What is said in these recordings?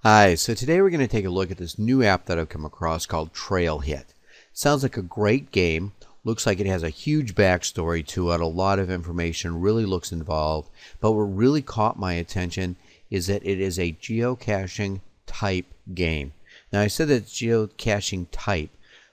Hi, so today we're going to take a look at this new app that I've come across called Trailhit. Sounds like a great game. Looks like it has a huge backstory to it, a lot of information, really looks involved. But what really caught my attention is that it is a geocaching type game. Now I said that it's geocaching type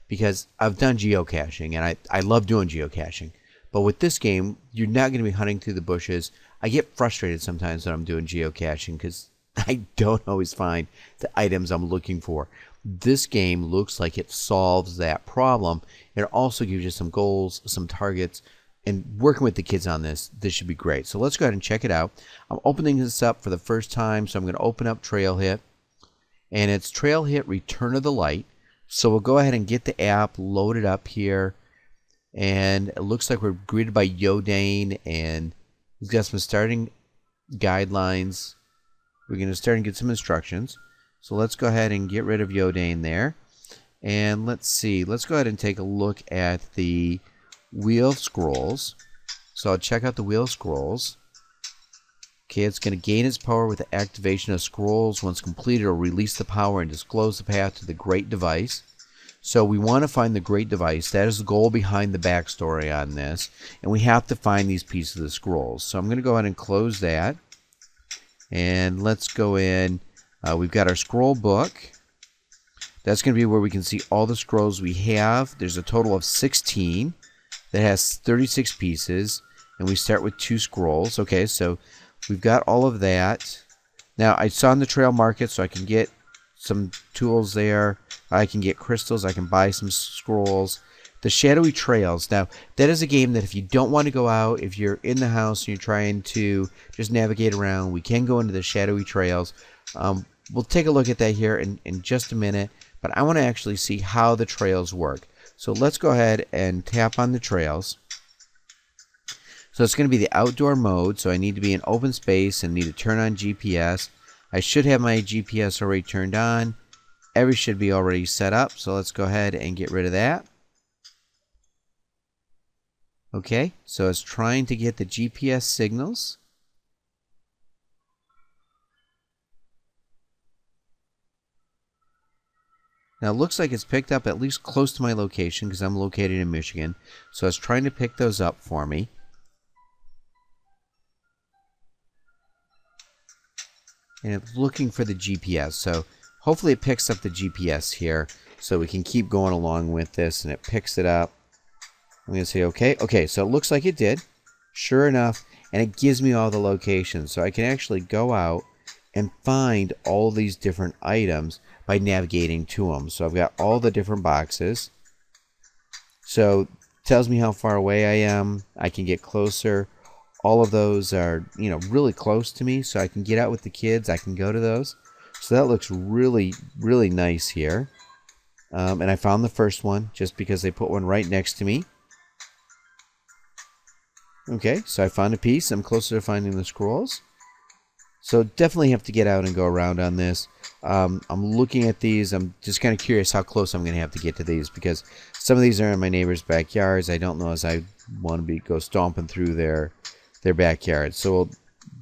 because I've done geocaching and I love doing geocaching. But with this game, you're not going to be hunting through the bushes. I get frustrated sometimes when I'm doing geocaching because I don't always find the items I'm looking for. This game looks like it solves that problem. It also gives you some goals, some targets, and working with the kids on this should be great. So let's go ahead and check it out. I'm opening this up for the first time, so I'm going to open up Trailhit, and it's Trailhit Return of the Light. So we'll go ahead and get the app loaded up here, and it looks like we're greeted by Yodane, and he's got some starting guidelines. We're going to start and get some instructions. So let's go ahead and get rid of Yodane there. And let's see. Let's go ahead and take a look at the Wheel of Scrolls. So I'll check out the Wheel of Scrolls. Okay, it's going to gain its power with the activation of scrolls. Once completed, it will release the power and disclose the path to the Great Device. So we want to find the Great Device. That is the goal behind the backstory on this. And we have to find these pieces of the scrolls. So I'm going to go ahead and close that. And let's go in. We've got our scroll book. That's going to be where we can see all the scrolls we have. There's a total of 16 that has 36 pieces. And we start with 2 scrolls. Okay, so we've got all of that. Now, I saw in the trail market, so I can get some tools there. I can get crystals. I can buy some scrolls. The Shadowy Trails. Now, that is a game that if you don't want to go out, if you're in the house and you're trying to just navigate around, we can go into the Shadowy Trails. We'll take a look at that here in just a minute, but I want to actually see how the trails work. So let's go ahead and tap on the trails. So it's going to be the outdoor mode, so I need to be in open space and need to turn on GPS. I should have my GPS already turned on. Every should be already set up, so let's go ahead and get rid of that. Okay, so it's trying to get the GPS signals. Now it looks like it's picked up at least close to my location because I'm located in Michigan. So it's trying to pick those up for me. And it's looking for the GPS. So hopefully it picks up the GPS here so we can keep going along with this, and it picks it up. I'm going to say okay. Okay, so it looks like it did. Sure enough, and it gives me all the locations. So I can actually go out and find all these different items by navigating to them. So I've got all the different boxes. So it tells me how far away I am. I can get closer. All of those are, really close to me, so I can get out with the kids. I can go to those. So that looks really, really nice here. And I found the first one just because they put one right next to me. Okay, so I found a piece. I'm closer to finding the scrolls. So definitely have to get out and go around on this. I'm looking at these. I'm just kind of curious how close I'm going to have to get to these because some of these are in my neighbors' backyards. I don't know as I want to go stomping through their backyards. So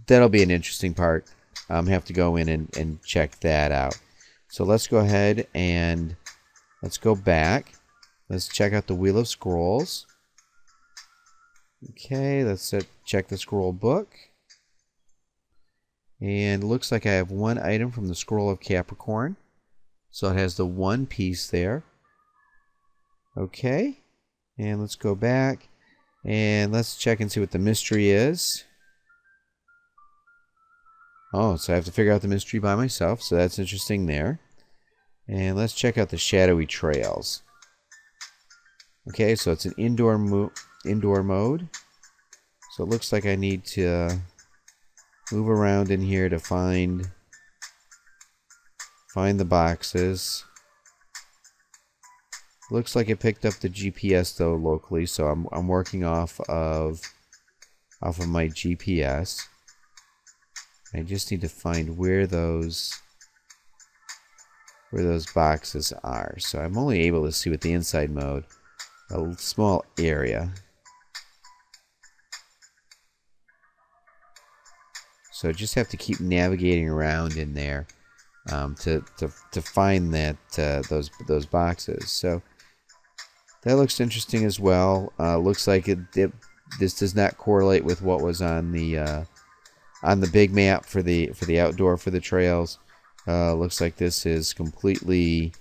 that'll be an interesting part. Have to go in and check that out. So let's go ahead and let's go back. Let's check out the Wheel of Scrolls. Okay, let's check the scroll book. And it looks like I have one item from the Scroll of Capricorn. So it has the one piece there. Okay, and let's go back. And let's check and see what the mystery is. Oh, so I have to figure out the mystery by myself. So that's interesting there. And let's check out the Shadowy Trails. Okay, so it's an indoor mode. So it looks like I need to move around in here to find the boxes. Looks like it picked up the GPS though locally, so I'm working off of my GPS. I just need to find where those boxes are. So I'm only able to see with the inside mode a small area. So just have to keep navigating around in there to find that those boxes. So that looks interesting as well. Looks like this does not correlate with what was on the big map for the outdoor for the trails. Looks like this is completely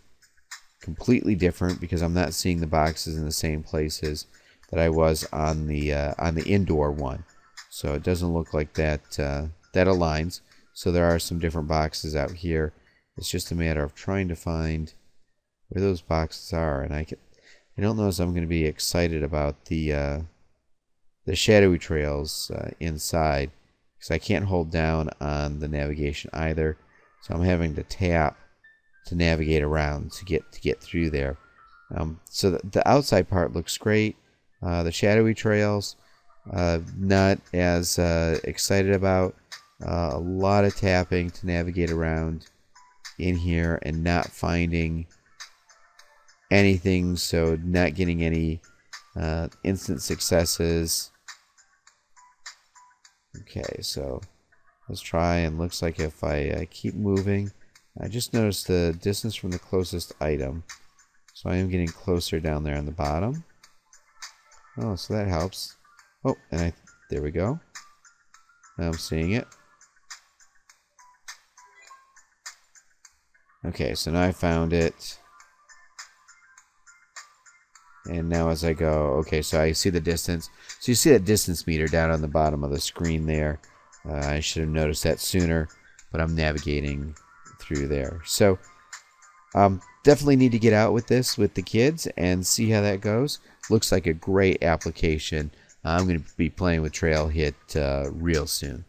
different because I'm not seeing the boxes in the same places that I was on the indoor one. So it doesn't look like that that aligns. So there are some different boxes out here. It's just a matter of trying to find where those boxes are, and I don't know if I'm going to be excited about the shadowy trails inside, because I can't hold down on the navigation either. So I'm having to tap to navigate around to get through there. So the outside part looks great. The shadowy trails, not as excited about. A lot of tapping to navigate around in here and not finding anything, so not getting any instant successes. Okay, so let's try, and looks like if I keep moving, I just noticed the distance from the closest item, so I am getting closer down there on the bottom. Oh, so that helps. Oh, and there we go. Now I'm seeing it. Okay, so now I found it. And now as I go, okay, so I see the distance. So you see that distance meter down on the bottom of the screen there. I should have noticed that sooner, but I'm navigating through there. So definitely need to get out with this with the kids and see how that goes. Looks like a great application. I'm going to be playing with Trailhit real soon.